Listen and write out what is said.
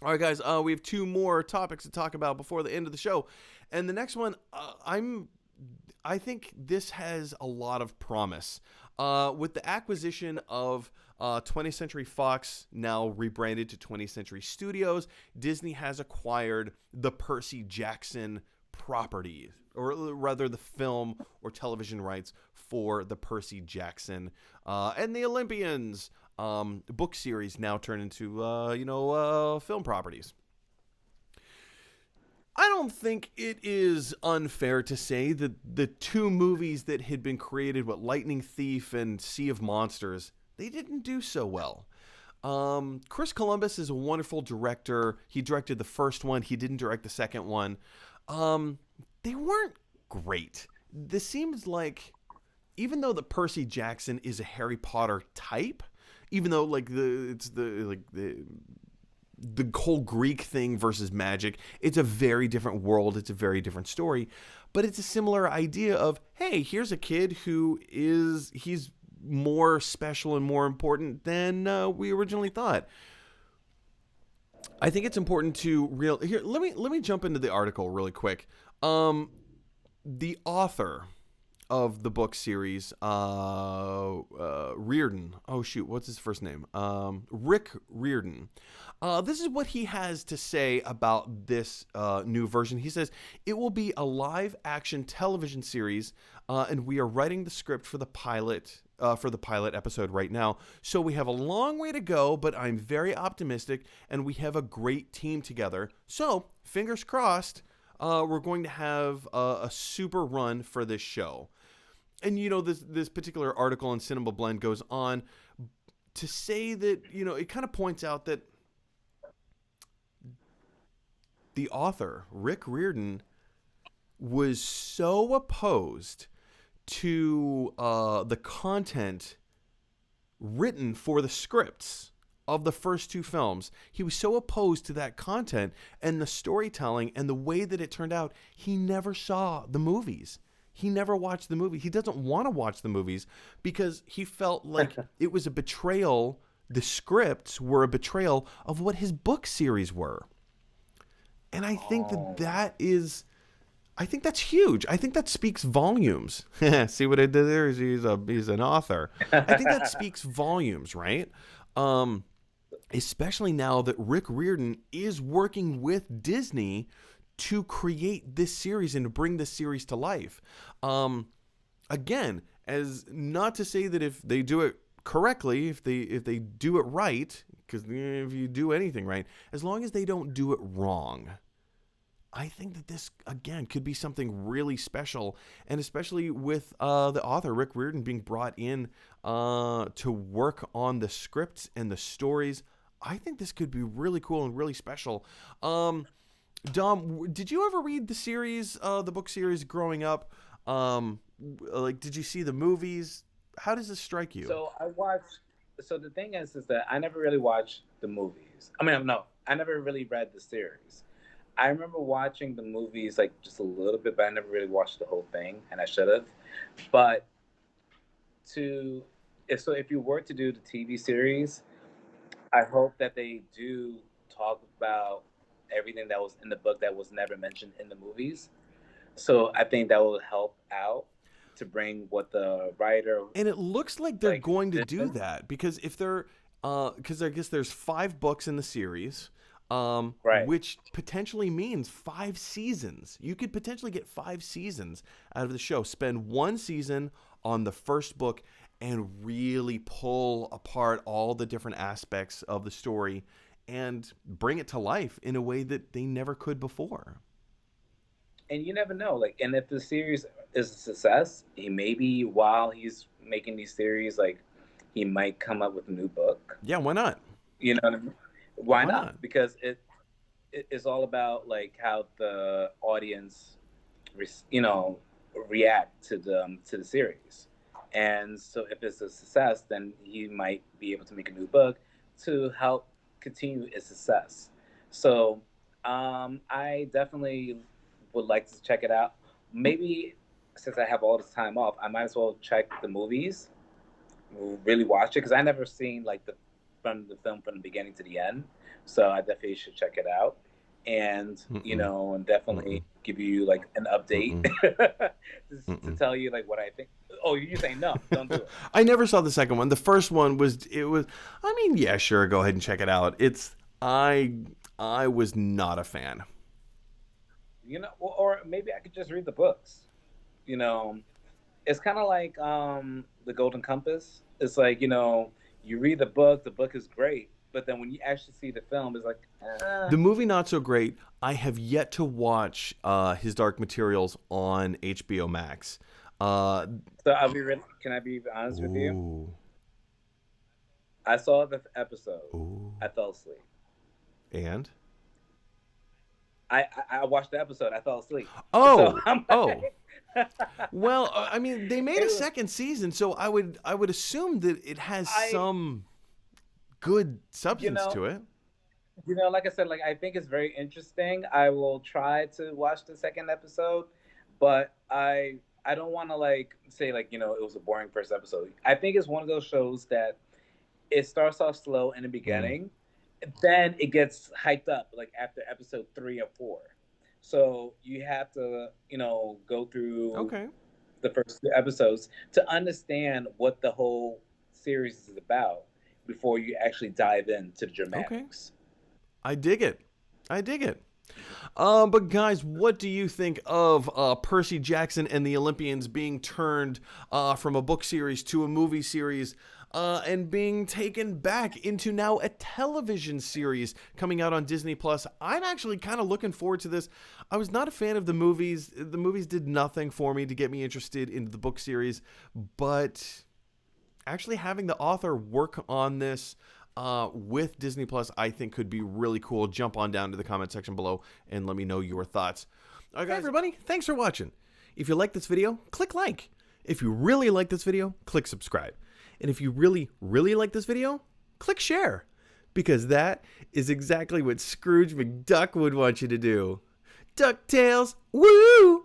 All right, guys. We have two more topics to talk about before the end of the show, and the next one, I think this has a lot of promise. With the acquisition of 20th Century Fox, now rebranded to 20th Century Studios, Disney has acquired the Percy Jackson property, or rather the film or television rights for the Percy Jackson and the Olympians book series now turned into, film properties. I don't think it is unfair to say that the two movies that had been created, what Lightning Thief and Sea of Monsters, they didn't do so well. Chris Columbus is a wonderful director. He directed the first one. He didn't direct the second one. They weren't great. This seems like, even though the Percy Jackson is a Harry Potter type, even though the whole Greek thing versus magic, it's a very different world. It's a very different story, but it's a similar idea of, hey, here's a kid he's more special and more important than we originally thought. I think it's important to here. Let me jump into the article really quick. The author of the book series, Riordan. Oh shoot, what's his first name? Rick Riordan. This is what he has to say about this new version. He says it will be a live-action television series, and we are writing the script for the pilot episode right now. So we have a long way to go, but I'm very optimistic, and we have a great team together. So fingers crossed. We're going to have a super run for this show. And, this particular article in Cinema Blend goes on to say that, it kind of points out that the author, Rick Riordan, was so opposed to the content written for the scripts of the first two films. He was so opposed to that content and the storytelling and the way that it turned out, he never saw the movies. He never watched the movie. He doesn't want to watch the movies because he felt like it was a betrayal. The scripts were a betrayal of what his book series were. And I think I think that's huge. I think that speaks volumes. See what I did there? He's an author. I think that speaks volumes, right? Especially now that Rick Riordan is working with Disney to create this series and to bring this series to life. Again, as not to say that if they do it correctly, if they do it right, because if you do anything right, as long as they don't do it wrong, I think that this, again, could be something really special, and especially with the author, Rick Riordan, being brought in to work on the scripts and the stories. I think this could be really cool and really special. Dom, did you ever read the series, the book series growing up? Did you see the movies? How does this strike you? So I watched. So the thing is that I never really watched the movies. I mean, no, I never really read the series. I remember watching the movies like just a little bit, but I never really watched the whole thing, and I should have. But if you were to do the TV series, I hope that they do talk about everything that was in the book that was never mentioned in the movies. So I think that will help out to bring what the writer And it looks like they're going to do vision. that because because I guess there's 5 books in the series, Right. which potentially means 5 seasons. You could potentially get 5 seasons out of the show. Spend 1 season on the first book and really pull apart all the different aspects of the story and bring it to life in a way that they never could before. And you never know, like, and if the series is a success, he maybe while he's making these series, like, he might come up with a new book. Yeah, why not? You know what I mean? Why Why not? not? Because it is all about like how the audience, you know, react to the series. And so if it's a success, then he might be able to make a new book to help continue its success. So I definitely would like to check it out. Maybe since I have all this time off, I might as well check the movies, really watch it because I never seen like the from the film from the beginning to the end. So I definitely should check it out, and Mm-mm. and Mm-mm. definitely give you like an update Mm-mm. to Mm-mm. tell you like what I think. Oh, you're saying no, don't do it. I never saw the second one. The first one was it was. I mean, yeah, sure, go ahead and check it out. I was not a fan. Or maybe I could just read the books. You know, it's kind of like the Golden Compass. It's like you read the book is great, but then when you actually see the film, it's like, The movie not so great. I have yet to watch His Dark Materials on HBO Max. Uh, So can I be honest with you? ooh, I saw the episode. ooh, I fell asleep. and I watched the episode. I fell asleep. So oh, I'm oh. like, Well, I mean, they made a it was second season, so I would assume that it has I some good you substance know to it. like I said, like I think it's very interesting. I will try to watch the second episode, but I don't want to like say like it was a boring first episode. I think it's one of those shows that it starts off slow in the Mm. beginning, then it gets hyped up like after episode 3 or 4. So you have to go through Okay, the first 2 episodes to understand what the whole series is about before you actually dive into the okay, dramatics. I dig it. I dig it. But guys, what do you think of Percy Jackson and the Olympians being turned from a book series to a movie series, and being taken back into now a television series coming out on Disney Plus? I'm actually kind of looking forward to this. I was not a fan of the movies. The movies did nothing for me to get me interested in the book series, but actually having the author work on this with Disney Plus, I think could be really cool. Jump on down to the comment section below and let me know your thoughts. Okay, everybody, thanks for watching. If you like this video, click like. If you really like this video, click subscribe. And if you really, really like this video, click share. Because that is exactly what Scrooge McDuck would want you to do. DuckTales, woo!